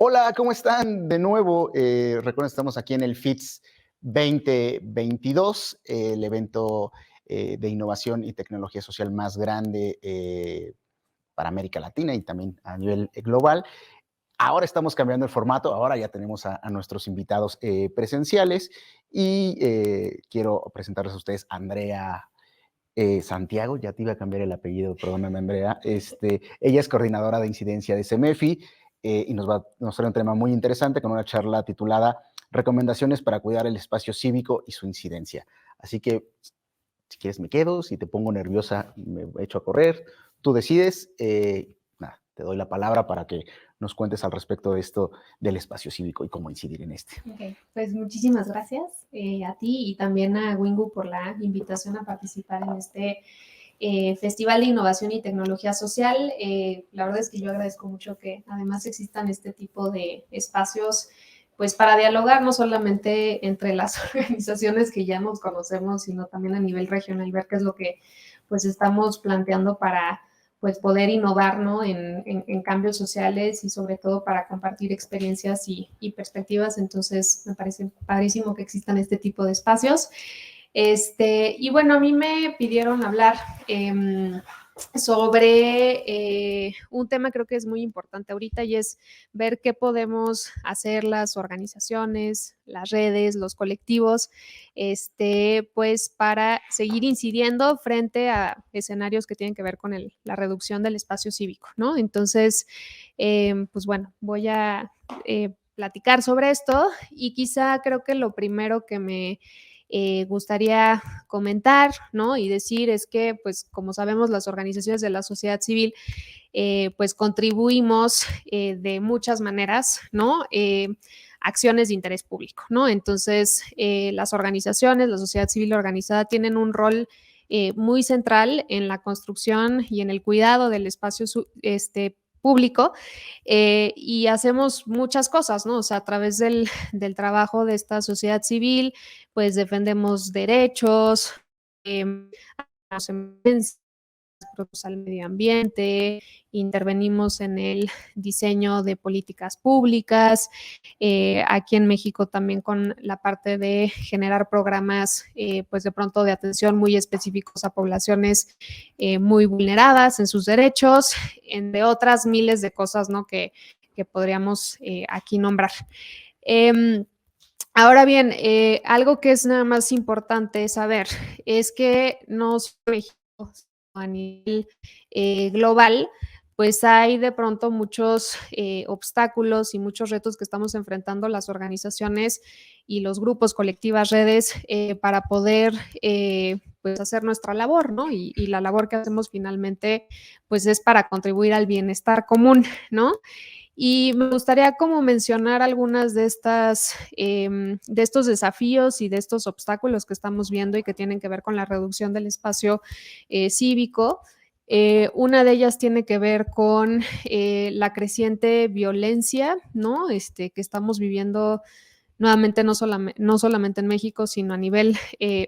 Hola, ¿cómo están? De nuevo, recuerden, estamos aquí en el FITS 2022, el evento de innovación y tecnología social más grande para América Latina y también a nivel global. Ahora estamos cambiando el formato, ahora ya tenemos a nuestros invitados presenciales y quiero presentarles a ustedes a Andrea Santiago, ya te iba a cambiar el apellido, perdóname Andrea. Ella es coordinadora de incidencia de CEMEFI y nos va a mostrar un tema muy interesante con una charla titulada Recomendaciones para cuidar el espacio cívico y su incidencia. Así que, si quieres me quedo, si te pongo nerviosa me echo a correr, tú decides. Nada, te doy la palabra para que nos cuentes al respecto de esto del espacio cívico y cómo incidir en este. Ok, pues muchísimas gracias a ti y también a Wingu por la invitación a participar en este Festival de Innovación y Tecnología Social. La verdad es que yo agradezco mucho que además existan este tipo de espacios pues para dialogar no solamente entre las organizaciones que ya nos conocemos, sino también a nivel regional, ver qué es lo que pues estamos planteando para pues poder innovar, ¿no? en cambios sociales y sobre todo para compartir experiencias y perspectivas. Entonces, me parece padrísimo que existan este tipo de espacios. Y bueno, a mí me pidieron hablar sobre un tema creo que es muy importante ahorita y es ver qué podemos hacer las organizaciones, las redes, los colectivos, pues para seguir incidiendo frente a escenarios que tienen que ver con la reducción del espacio cívico, ¿no? Entonces, pues bueno, voy a platicar sobre esto y quizá creo que lo primero que me gustaría comentar, ¿no? Y decir es que, pues, como sabemos, las organizaciones de la sociedad civil, pues, contribuimos de muchas maneras, ¿no? Acciones de interés público, ¿no? Entonces, las organizaciones, la sociedad civil organizada tienen un rol muy central en la construcción y en el cuidado del espacio público y hacemos muchas cosas, ¿no? O sea, a través del trabajo de esta sociedad civil, pues defendemos derechos, al medio ambiente, intervenimos en el diseño de políticas públicas, aquí en México también con la parte de generar programas, pues de pronto de atención muy específicos a poblaciones muy vulneradas en sus derechos, entre otras miles de cosas, ¿no? que podríamos aquí nombrar. Ahora bien, algo que es nada más importante saber es que no solo México, a nivel global, pues hay de pronto muchos obstáculos y muchos retos que estamos enfrentando las organizaciones y los grupos, colectivas, redes, para poder pues hacer nuestra labor, ¿no? Y la labor que hacemos finalmente, pues es para contribuir al bienestar común, ¿no? Y me gustaría como mencionar algunas de de estos desafíos y de estos obstáculos que estamos viendo y que tienen que ver con la reducción del espacio cívico. Una de ellas tiene que ver con la creciente violencia, ¿no? Que estamos viviendo nuevamente no solamente en México, sino a nivel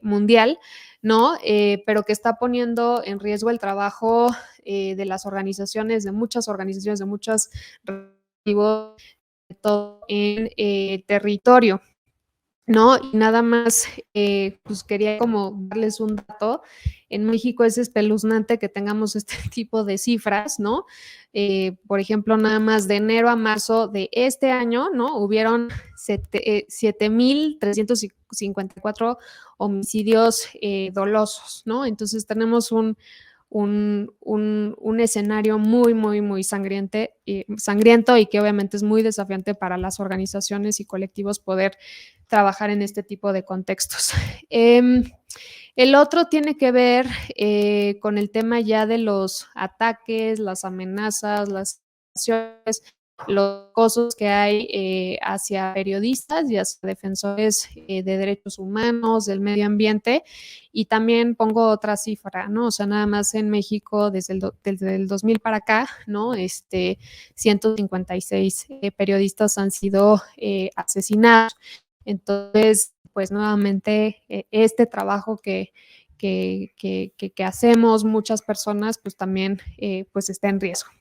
mundial, ¿no? Pero que está poniendo en riesgo el trabajo de las organizaciones, de muchas organizaciones, de muchas todo en territorio, ¿no? Y nada más, pues quería como darles un dato. En México es espeluznante que tengamos este tipo de cifras, ¿no? Por ejemplo, nada más de enero a marzo de este año, ¿no? Hubieron 7,354 homicidios dolosos, ¿no? Entonces tenemos un escenario muy, muy, muy sangriento y que obviamente es muy desafiante para las organizaciones y colectivos poder trabajar en este tipo de contextos. El otro tiene que ver con el tema ya de los ataques, las amenazas, las acciones, los acosos que hay hacia periodistas y hacia defensores de derechos humanos, del medio ambiente. Y también pongo otra cifra, ¿no? O sea, nada más en México desde el 2000 para acá, ¿no? 156 periodistas han sido asesinados. Entonces, pues nuevamente este trabajo que que hacemos muchas personas, pues también pues está en riesgo.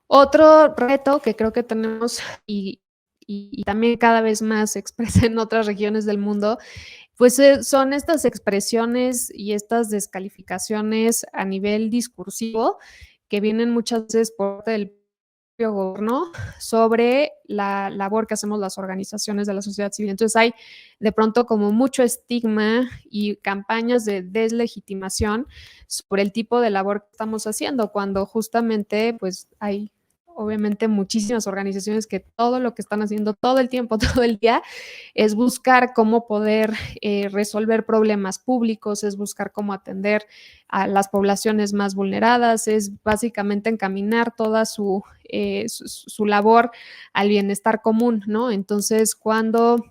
Otro reto que creo que tenemos y también cada vez más se expresa en otras regiones del mundo, pues son estas expresiones y estas descalificaciones a nivel discursivo que vienen muchas veces por parte del propio gobierno sobre la labor que hacemos las organizaciones de la sociedad civil. Entonces hay de pronto como mucho estigma y campañas de deslegitimación sobre el tipo de labor que estamos haciendo, cuando justamente pues hay obviamente muchísimas organizaciones que todo lo que están haciendo todo el tiempo, todo el día, es buscar cómo poder resolver problemas públicos, es buscar cómo atender a las poblaciones más vulneradas, es básicamente encaminar toda su labor al bienestar común, ¿no? Entonces, cuando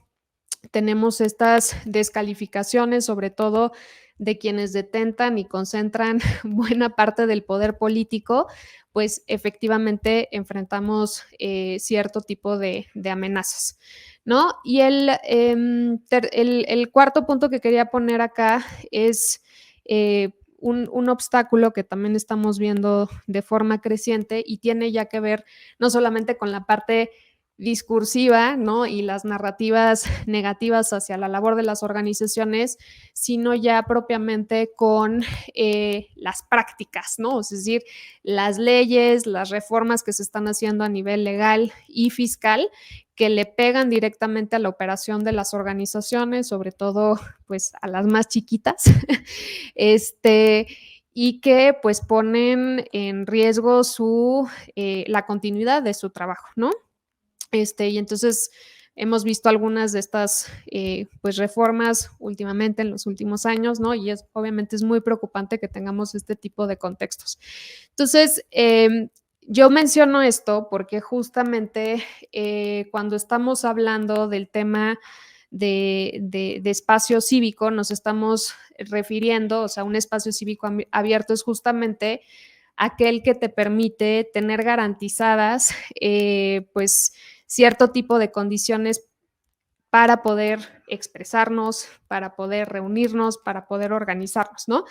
tenemos estas descalificaciones, sobre todo de quienes detentan y concentran buena parte del poder político, pues efectivamente enfrentamos cierto tipo de amenazas, ¿no? Y el cuarto punto que quería poner acá es un obstáculo que también estamos viendo de forma creciente y tiene ya que ver no solamente con la parte discursiva, ¿no? Y las narrativas negativas hacia la labor de las organizaciones, sino ya propiamente con las prácticas, ¿no? Es decir, las leyes, las reformas que se están haciendo a nivel legal y fiscal que le pegan directamente a la operación de las organizaciones, sobre todo pues a las más chiquitas, y que pues ponen en riesgo la continuidad de su trabajo, ¿no? Y entonces hemos visto algunas de estas pues reformas últimamente en los últimos años, ¿no? Y obviamente es muy preocupante que tengamos este tipo de contextos. Entonces, yo menciono esto porque justamente cuando estamos hablando del tema de espacio cívico, nos estamos refiriendo, o sea, un espacio cívico abierto es justamente aquel que te permite tener garantizadas, pues, cierto tipo de condiciones para poder expresarnos, para poder reunirnos, para poder organizarnos, ¿no?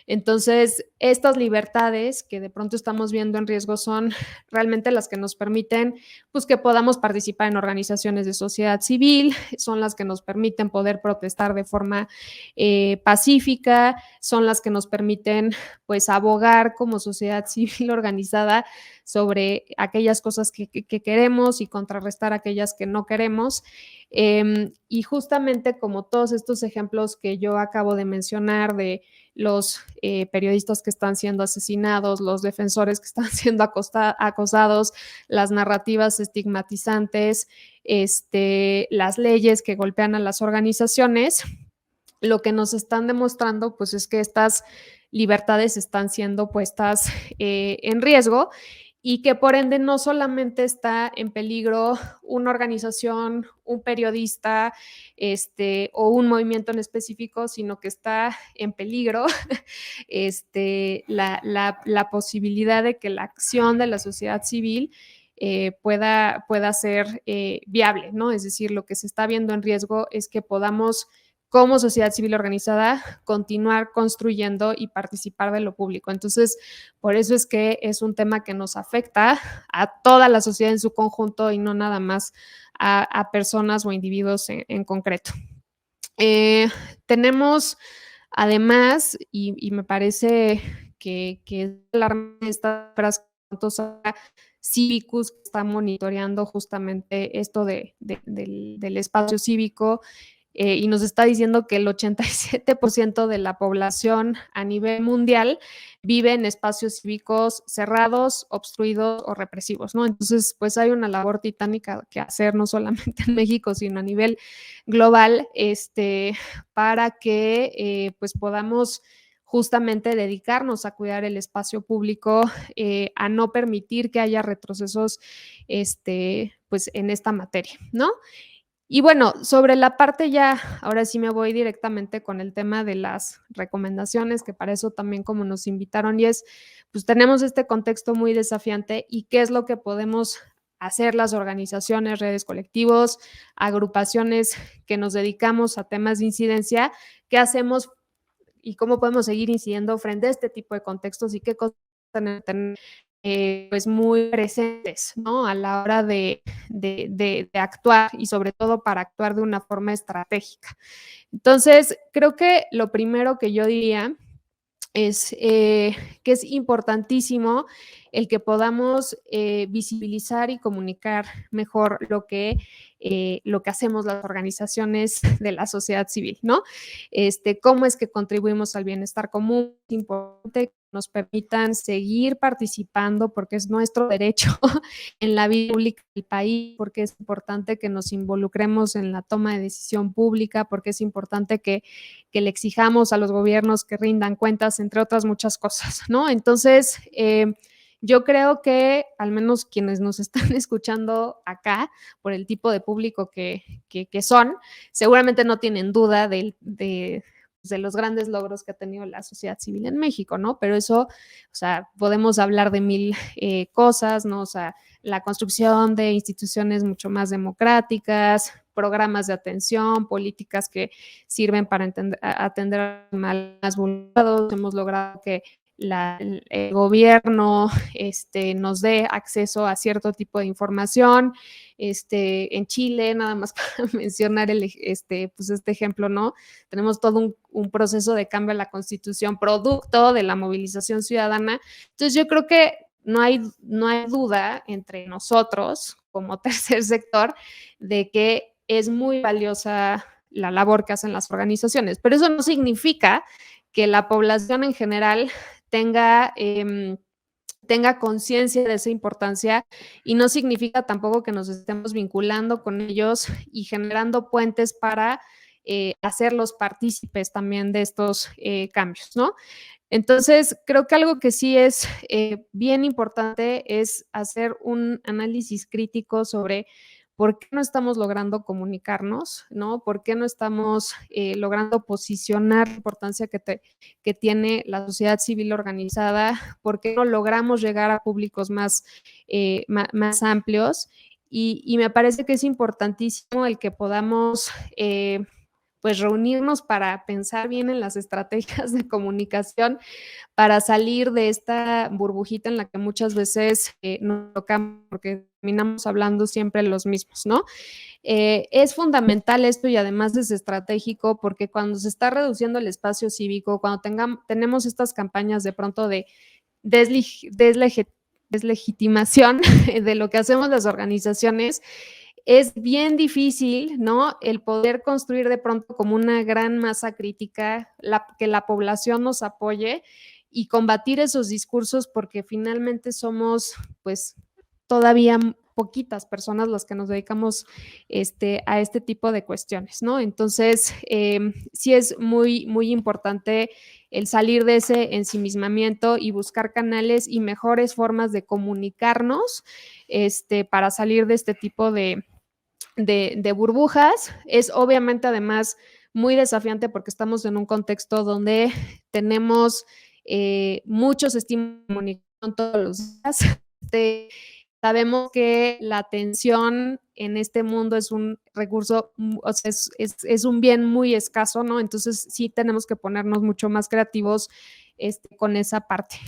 Entonces, estas libertades que de pronto estamos viendo en riesgo son realmente las que nos permiten, pues, que podamos participar en organizaciones de sociedad civil, son las que nos permiten poder protestar de forma pacífica, son las que nos permiten, pues, abogar como sociedad civil organizada sobre aquellas cosas que queremos y contrarrestar aquellas que no queremos. Y justamente como todos estos ejemplos que yo acabo de mencionar de los periodistas que están siendo asesinados, los defensores que están siendo acosados, las narrativas estigmatizantes, las leyes que golpean a las organizaciones, lo que nos están demostrando pues es que estas libertades están siendo puestas en riesgo y que por ende no solamente está en peligro una organización, un periodista o un movimiento en específico, sino que está en peligro la posibilidad de que la acción de la sociedad civil pueda ser viable, ¿no? Es decir, lo que se está viendo en riesgo es que podamos como sociedad civil organizada, continuar construyendo y participar de lo público. Entonces, por eso es que es un tema que nos afecta a toda la sociedad en su conjunto y no nada más a personas o individuos en concreto. Tenemos además, y me parece que es alarmante esta frase Civicus que está monitoreando justamente esto del espacio cívico y nos está diciendo que el 87% de la población a nivel mundial vive en espacios cívicos cerrados, obstruidos o represivos, ¿no? Entonces, pues hay una labor titánica que hacer, no solamente en México, sino a nivel global, para que pues podamos justamente dedicarnos a cuidar el espacio público, a no permitir que haya retrocesos pues en esta materia, ¿no? Y bueno, sobre la parte ya, ahora sí me voy directamente con el tema de las recomendaciones, que para eso también como nos invitaron y es, pues tenemos este contexto muy desafiante y qué es lo que podemos hacer las organizaciones, redes, colectivos, agrupaciones que nos dedicamos a temas de incidencia, qué hacemos y cómo podemos seguir incidiendo frente a este tipo de contextos y qué cosas tener pues muy presentes, ¿no? A la hora de actuar y sobre todo para actuar de una forma estratégica. Entonces, creo que lo primero que yo diría es que es importantísimo el que podamos visibilizar y comunicar mejor lo que hacemos las organizaciones de la sociedad civil, ¿no? Cómo es que contribuimos al bienestar común, es importante que nos permitan seguir participando porque es nuestro derecho en la vida pública del país, porque es importante que nos involucremos en la toma de decisión pública, porque es importante que le exijamos a los gobiernos que rindan cuentas, entre otras muchas cosas, ¿no? Entonces, yo creo que al menos quienes nos están escuchando acá, por el tipo de público que son, seguramente no tienen duda de los grandes logros que ha tenido la sociedad civil en México, ¿no? Pero eso, o sea, podemos hablar de mil cosas, ¿no? O sea, la construcción de instituciones mucho más democráticas, programas de atención, políticas que sirven para atender a más vulnerados. Hemos logrado que el gobierno nos dé acceso a cierto tipo de información. En Chile, nada más para mencionar pues este ejemplo, ¿no? Tenemos todo un proceso de cambio a la Constitución, producto de la movilización ciudadana. Entonces, yo creo que no hay duda entre nosotros, como tercer sector, de que es muy valiosa la labor que hacen las organizaciones, pero eso no significa que la población en general tenga conciencia de esa importancia y no significa tampoco que nos estemos vinculando con ellos y generando puentes para hacerlos partícipes también de estos cambios, ¿no? Entonces, creo que algo que sí es bien importante es hacer un análisis crítico sobre por qué no estamos logrando comunicarnos, ¿no? ¿Por qué no estamos logrando posicionar la importancia que tiene la sociedad civil organizada? ¿Por qué no logramos llegar a públicos más amplios? Y me parece que es importantísimo el que podamos pues reunirnos para pensar bien en las estrategias de comunicación para salir de esta burbujita en la que muchas veces nos tocamos porque terminamos hablando siempre los mismos, ¿no? Es fundamental esto y además es estratégico porque cuando se está reduciendo el espacio cívico, cuando tenemos estas campañas de pronto de deslegitimación de lo que hacemos las organizaciones, es bien difícil, ¿no? El poder construir de pronto como una gran masa crítica, que la población nos apoye y combatir esos discursos porque finalmente somos, pues, todavía poquitas personas las que nos dedicamos a este tipo de cuestiones, ¿no? Entonces, sí es muy, muy importante el salir de ese ensimismamiento y buscar canales y mejores formas de comunicarnos para salir de este tipo de burbujas. Es obviamente además muy desafiante porque estamos en un contexto donde tenemos muchos estímulos de comunicación todos los días. Sabemos que la atención en este mundo es un recurso, o sea, es un bien muy escaso, ¿no? Entonces sí tenemos que ponernos mucho más creativos con esa parte.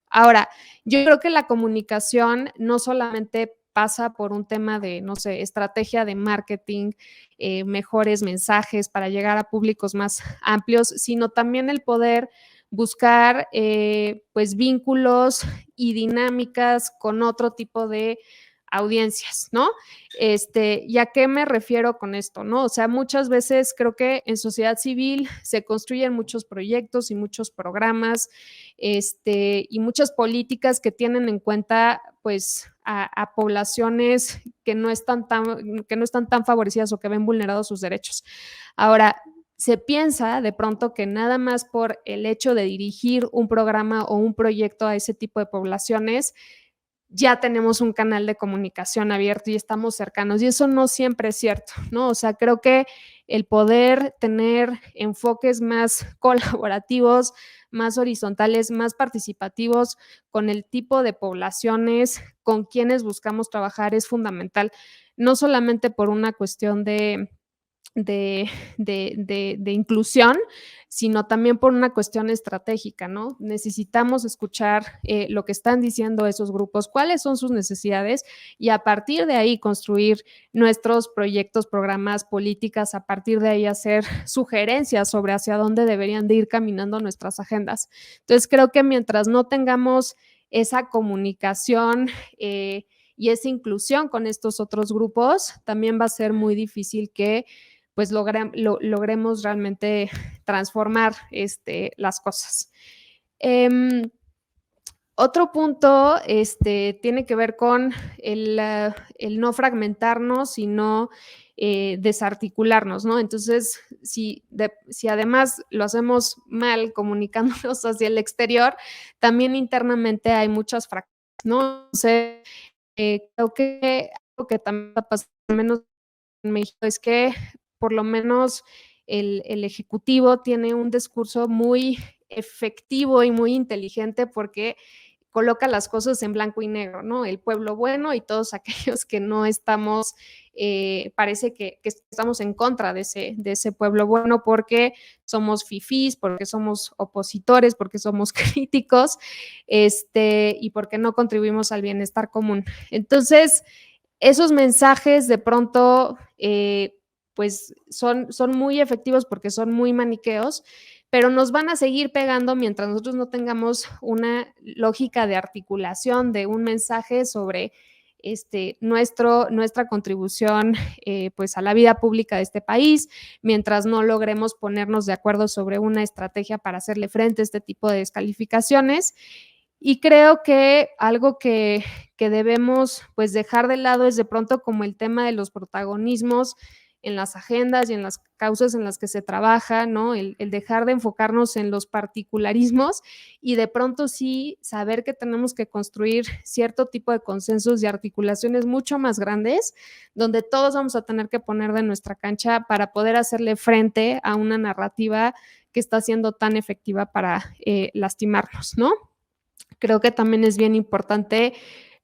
Ahora, yo creo que la comunicación no solamente pasa por un tema de, no sé, estrategia de marketing, mejores mensajes para llegar a públicos más amplios, sino también el poder buscar pues vínculos y dinámicas con otro tipo de audiencias, ¿no? ¿Y a qué me refiero con esto, no? O sea, muchas veces creo que en sociedad civil se construyen muchos proyectos y muchos programas, y muchas políticas que tienen en cuenta, pues, a poblaciones que no están tan favorecidas o que ven vulnerados sus derechos. Ahora, se piensa de pronto que nada más por el hecho de dirigir un programa o un proyecto a ese tipo de poblaciones, ya tenemos un canal de comunicación abierto y estamos cercanos. Y eso no siempre es cierto, ¿no? O sea, creo que el poder tener enfoques más colaborativos, más horizontales, más participativos con el tipo de poblaciones con quienes buscamos trabajar es fundamental, no solamente por una cuestión de, de inclusión, sino también por una cuestión estratégica, ¿no? Necesitamos escuchar lo que están diciendo esos grupos, cuáles son sus necesidades y a partir de ahí construir nuestros proyectos, programas, políticas, a partir de ahí hacer sugerencias sobre hacia dónde deberían de ir caminando nuestras agendas. Entonces, creo que mientras no tengamos esa comunicación y esa inclusión con estos otros grupos, también va a ser muy difícil que pues logremos realmente transformar las cosas. Otro punto tiene que ver con el no fragmentarnos, sino desarticularnos, ¿no? Entonces, si además lo hacemos mal comunicándonos hacia el exterior, también internamente hay muchas fracturas, ¿no? Entonces, creo que algo que también está pasando, al menos en México, es que por lo menos el ejecutivo tiene un discurso muy efectivo y muy inteligente porque coloca las cosas en blanco y negro, ¿no? El pueblo bueno y todos aquellos que no estamos, parece que estamos en contra de ese pueblo bueno porque somos fifís, porque somos opositores, porque somos críticos, y porque no contribuimos al bienestar común. Entonces, esos mensajes de pronto, pues son muy efectivos porque son muy maniqueos, pero nos van a seguir pegando mientras nosotros no tengamos una lógica de articulación de un mensaje sobre nuestra contribución pues a la vida pública de este país, mientras no logremos ponernos de acuerdo sobre una estrategia para hacerle frente a este tipo de descalificaciones. Y creo que algo que debemos pues dejar de lado es de pronto como el tema de los protagonismos en las agendas y en las causas en las que se trabaja, ¿no? El dejar de enfocarnos en los particularismos y de pronto sí saber que tenemos que construir cierto tipo de consensos y articulaciones mucho más grandes, donde todos vamos a tener que poner de nuestra cancha para poder hacerle frente a una narrativa que está siendo tan efectiva para lastimarnos, ¿no? Creo que también es bien importante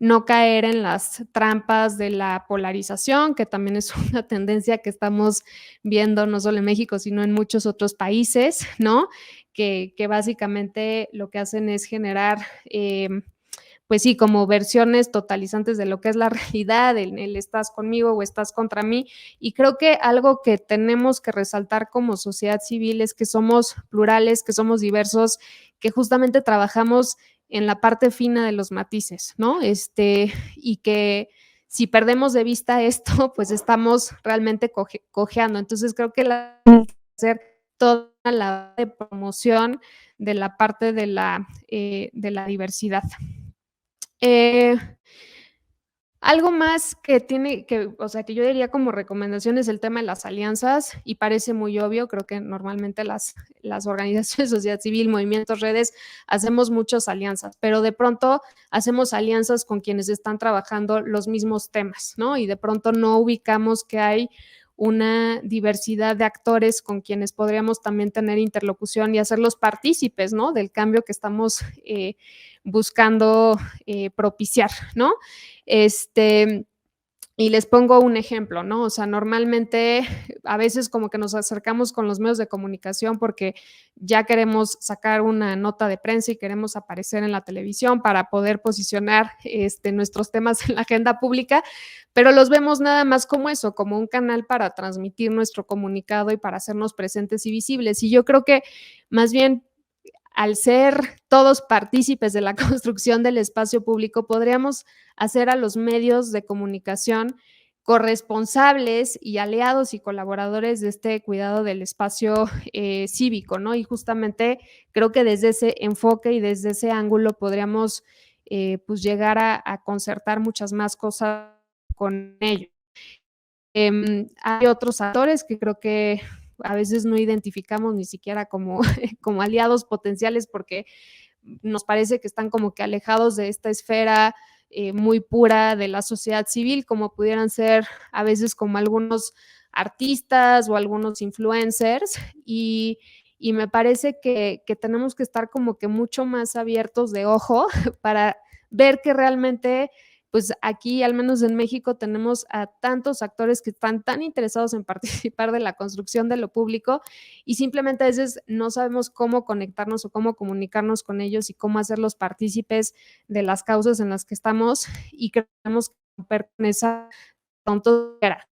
no caer en las trampas de la polarización, que también es una tendencia que estamos viendo no solo en México, sino en muchos otros países, ¿no? Que básicamente lo que hacen es generar, pues sí, como versiones totalizantes de lo que es la realidad, el estás conmigo o estás contra mí. Y creo que algo que tenemos que resaltar como sociedad civil es que somos plurales, que somos diversos, que justamente trabajamos en la parte fina de los matices, ¿no? Y que si perdemos de vista esto, pues estamos realmente cojeando. Entonces creo que la hacer toda la de promoción de la parte de la diversidad. Eh, algo más que tiene que, o sea, que yo diría como recomendación es el tema de las alianzas y parece muy obvio, creo que normalmente las organizaciones de sociedad civil, movimientos, redes, hacemos muchas alianzas, pero de pronto hacemos alianzas con quienes están trabajando los mismos temas, ¿no? Y de pronto no ubicamos que hay una diversidad de actores con quienes podríamos también tener interlocución y hacerlos partícipes, ¿no? Del cambio que estamos buscando propiciar, ¿no? Y les pongo un ejemplo, ¿no? O sea, normalmente a veces como que nos acercamos con los medios de comunicación porque ya queremos sacar una nota de prensa y queremos aparecer en la televisión para poder posicionar nuestros temas en la agenda pública, pero los vemos nada más como eso, como un canal para transmitir nuestro comunicado y para hacernos presentes y visibles. Y yo creo que más bien al ser todos partícipes de la construcción del espacio público, podríamos hacer a los medios de comunicación corresponsables y aliados y colaboradores de este cuidado del espacio cívico, ¿no? Y justamente creo que desde ese enfoque y desde ese ángulo podríamos pues llegar a concertar muchas más cosas con ellos. Hay otros actores que creo que a veces no identificamos ni siquiera como, como aliados potenciales porque nos parece que están como que alejados de esta esfera muy pura de la sociedad civil, como pudieran ser a veces como algunos artistas o algunos influencers y me parece que tenemos que estar como que mucho más abiertos de ojo para ver que realmente pues aquí, al menos en México, tenemos a tantos actores que están tan interesados en participar de la construcción de lo público y simplemente a veces no sabemos cómo conectarnos o cómo comunicarnos con ellos y cómo hacerlos partícipes de las causas en las que estamos, y creemos que romper con esa tontera.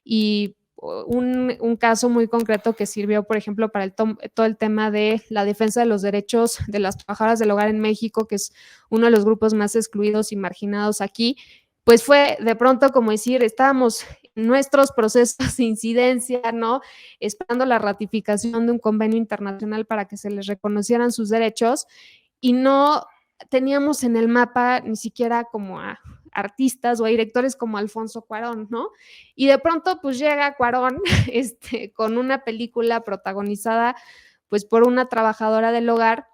Y un caso muy concreto que sirvió, por ejemplo, para todo el tema de la defensa de los derechos de las trabajadoras del hogar en México, que es uno de los grupos más excluidos y marginados aquí, pues fue de pronto como decir, estábamos en nuestros procesos de incidencia, ¿no? Esperando la ratificación de un convenio internacional para que se les reconocieran sus derechos, y no teníamos en el mapa ni siquiera como a artistas o a directores como Alfonso Cuarón, ¿no? Y de pronto pues llega Cuarón con una película protagonizada pues por una trabajadora del hogar,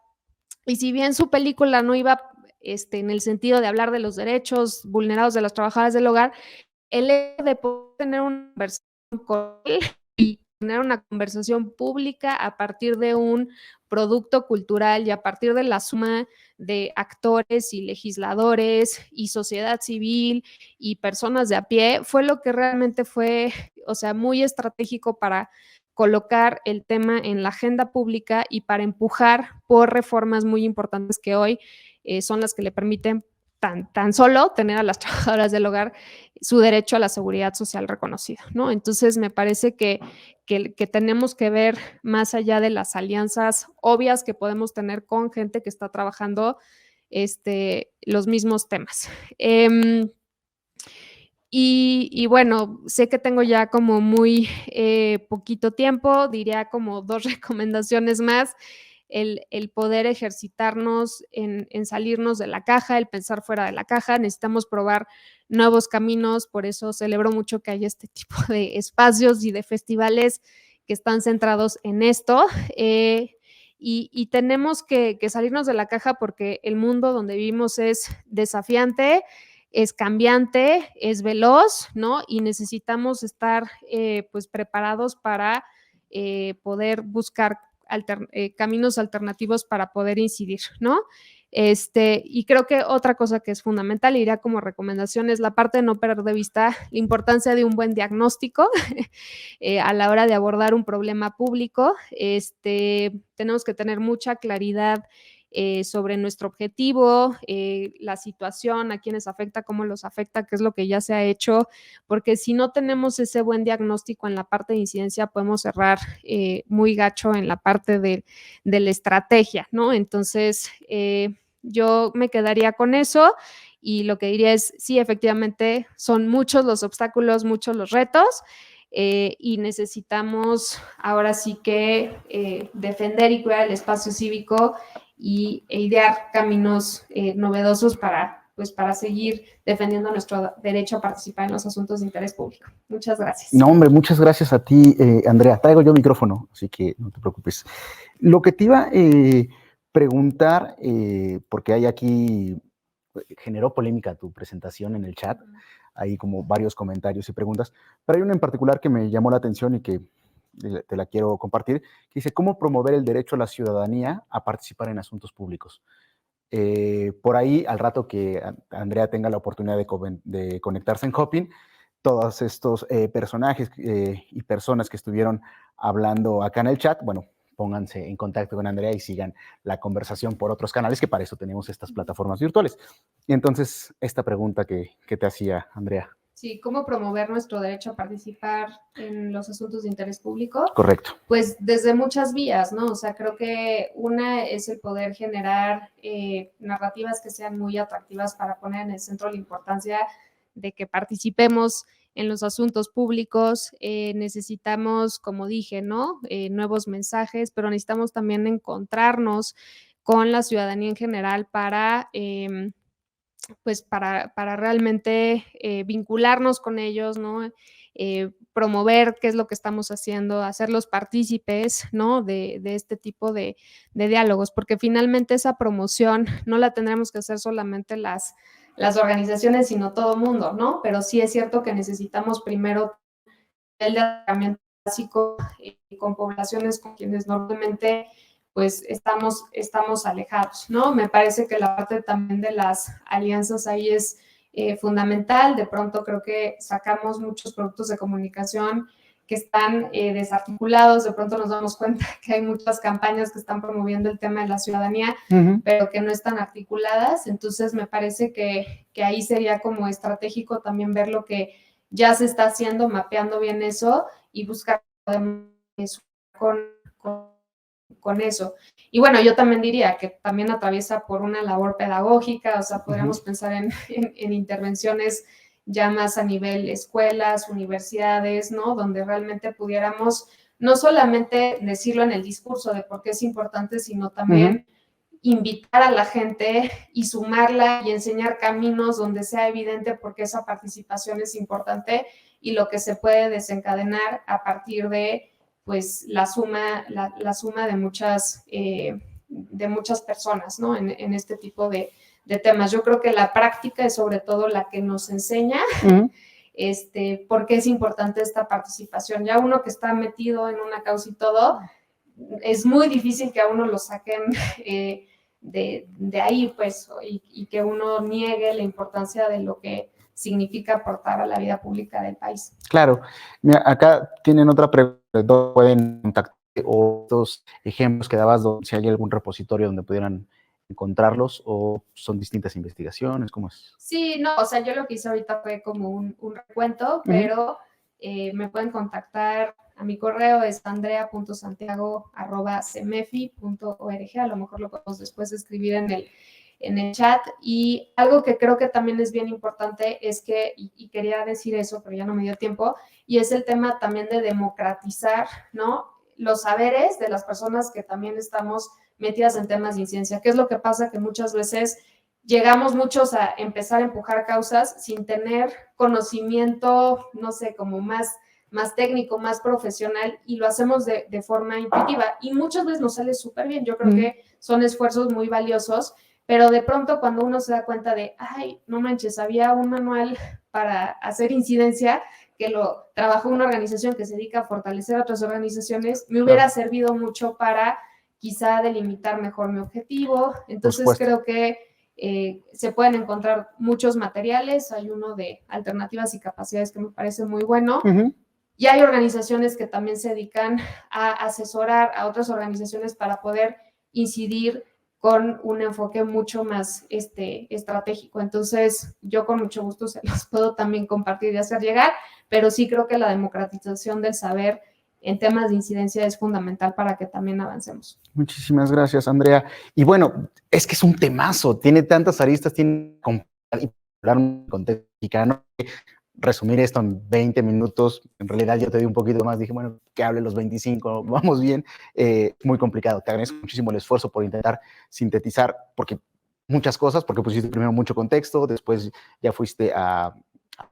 y si bien su película no iba en el sentido de hablar de los derechos vulnerados de las trabajadoras del hogar, el hecho de poder tener una conversación con él y tener una conversación pública a partir de un producto cultural y a partir de la suma de actores y legisladores y sociedad civil y personas de a pie, fue lo que realmente fue, o sea, muy estratégico para colocar el tema en la agenda pública y para empujar por reformas muy importantes que hoy son las que le permiten tan solo tener a las trabajadoras del hogar su derecho a la seguridad social reconocido, ¿no? Entonces, me parece que tenemos que ver más allá de las alianzas obvias que podemos tener con gente que está trabajando los mismos temas. Y bueno, sé que tengo ya como muy poquito tiempo, diría como 2 recomendaciones más. El poder ejercitarnos en salirnos de la caja, el pensar fuera de la caja. Necesitamos probar nuevos caminos, por eso celebro mucho que haya este tipo de espacios y de festivales que están centrados en esto. Y tenemos que salirnos de la caja porque el mundo donde vivimos es desafiante, es cambiante, es veloz, ¿no? Y necesitamos estar pues preparados para poder buscar caminos alternativos para poder incidir, ¿no? Y creo que otra cosa que es fundamental, iría como recomendación, es la parte de no perder de vista la importancia de un buen diagnóstico a la hora de abordar un problema público. Tenemos que tener mucha claridad sobre nuestro objetivo, la situación, a quiénes afecta, cómo los afecta, qué es lo que ya se ha hecho, porque si no tenemos ese buen diagnóstico en la parte de incidencia, podemos errar muy gacho en la parte de la estrategia, ¿no? Entonces, yo me quedaría con eso y lo que diría es, sí, efectivamente, son muchos los obstáculos, muchos los retos, y necesitamos ahora sí que defender y cuidar el espacio cívico e idear caminos novedosos pues, para seguir defendiendo nuestro derecho a participar en los asuntos de interés público. Muchas gracias. No, hombre, muchas gracias a ti, Andrea. Traigo yo micrófono, así que no te preocupes. Lo que te iba a preguntar, porque hay aquí, generó polémica tu presentación en el chat, hay como varios comentarios y preguntas, pero hay una en particular que me llamó la atención y que te la quiero compartir, que dice, ¿cómo promover el derecho a la ciudadanía a participar en asuntos públicos? Por ahí, al rato que Andrea tenga la oportunidad de conectarse en Hopin, todos estos personajes y personas que estuvieron hablando acá en el chat, bueno, pónganse en contacto con Andrea y sigan la conversación por otros canales, que para eso tenemos estas plataformas virtuales. Y entonces, esta pregunta que te hacía, Andrea. Sí, ¿cómo promover nuestro derecho a participar en los asuntos de interés público? Correcto. Pues desde muchas vías, ¿no? O sea, creo que una es el poder generar narrativas que sean muy atractivas para poner en el centro la importancia de que participemos en los asuntos públicos. Necesitamos, como dije, ¿no? Nuevos mensajes, pero necesitamos también encontrarnos con la ciudadanía en general pues para realmente vincularnos con ellos, ¿no? Promover qué es lo que estamos haciendo, hacerlos partícipes, ¿no? De este tipo de diálogos, porque finalmente esa promoción no la tendremos que hacer solamente las organizaciones, sino todo el mundo, ¿no? Pero sí es cierto que necesitamos primero el acercamiento básico con poblaciones con quienes normalmente pues estamos alejados, ¿no? Me parece que la parte también de las alianzas ahí es fundamental. De pronto creo que sacamos muchos productos de comunicación que están desarticulados, de pronto nos damos cuenta que hay muchas campañas que están promoviendo el tema de la ciudadanía, pero que no están articuladas. Entonces me parece que ahí sería como estratégico también ver lo que ya se está haciendo, mapeando bien eso y buscar con eso. Y bueno, yo también diría que también atraviesa por una labor pedagógica, o sea, podríamos pensar en intervenciones ya más a nivel escuelas, universidades, ¿no? Donde realmente pudiéramos no solamente decirlo en el discurso de por qué es importante, sino también invitar a la gente y sumarla y enseñar caminos donde sea evidente por qué esa participación es importante y lo que se puede desencadenar a partir de pues la suma de muchas personas, ¿no? En este tipo de temas. Yo creo que la práctica es sobre todo la que nos enseña por qué es importante esta participación. Ya uno que está metido en una causa y todo, es muy difícil que a uno lo saquen de ahí, pues, y que uno niegue la importancia de lo que significa aportar a la vida pública del país. Claro. Mira, acá tienen otra pregunta. Pueden contactar otros ejemplos que dabas, si hay algún repositorio donde pudieran encontrarlos o son distintas investigaciones, ¿cómo es? Sí, no, o sea, yo lo que hice ahorita fue como un recuento, pero me pueden contactar a mi correo, es andrea.santiago@cemefi.org, a lo mejor lo podemos después escribir en el chat. Y algo que creo que también es bien importante es que, y quería decir eso, pero ya no me dio tiempo, y es el tema también de democratizar, ¿no? Los saberes de las personas que también estamos metidas en temas de incidencia. ¿Qué es lo que pasa? Que muchas veces llegamos muchos a empezar a empujar causas sin tener conocimiento, no sé, como más técnico, más profesional, y lo hacemos de forma intuitiva. Y muchas veces nos sale súper bien. Yo creo que son esfuerzos muy valiosos, pero de pronto cuando uno se da cuenta de, ay, no manches, había un manual para hacer incidencia que lo trabajó una organización que se dedica a fortalecer a otras organizaciones, me hubiera servido mucho para quizá delimitar mejor mi objetivo. Entonces creo que se pueden encontrar muchos materiales, hay uno de alternativas y capacidades que me parece muy bueno, y hay organizaciones que también se dedican a asesorar a otras organizaciones para poder incidir con un enfoque mucho más estratégico. Entonces, yo con mucho gusto se los puedo también compartir y hacer llegar, pero sí creo que la democratización del saber en temas de incidencia es fundamental para que también avancemos. Muchísimas gracias, Andrea. Y bueno, es que es un temazo, tiene tantas aristas, tiene que hablar un contexto mexicano. Resumir esto en 20 minutos, en realidad yo te di un poquito más, dije, bueno, que hable los 25, vamos bien, muy complicado. Te agradezco muchísimo el esfuerzo por intentar sintetizar, porque muchas cosas, porque pusiste primero mucho contexto, después ya fuiste a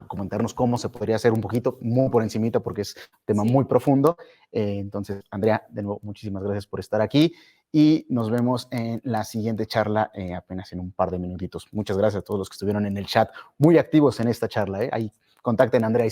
comentarnos cómo se podría hacer un poquito, muy por encimita, porque es un tema muy profundo. Entonces, Andrea, de nuevo, muchísimas gracias por estar aquí y nos vemos en la siguiente charla apenas en un par de minutitos. Muchas gracias a todos los que estuvieron en el chat, muy activos en esta charla. Ahí contacten a Andrea y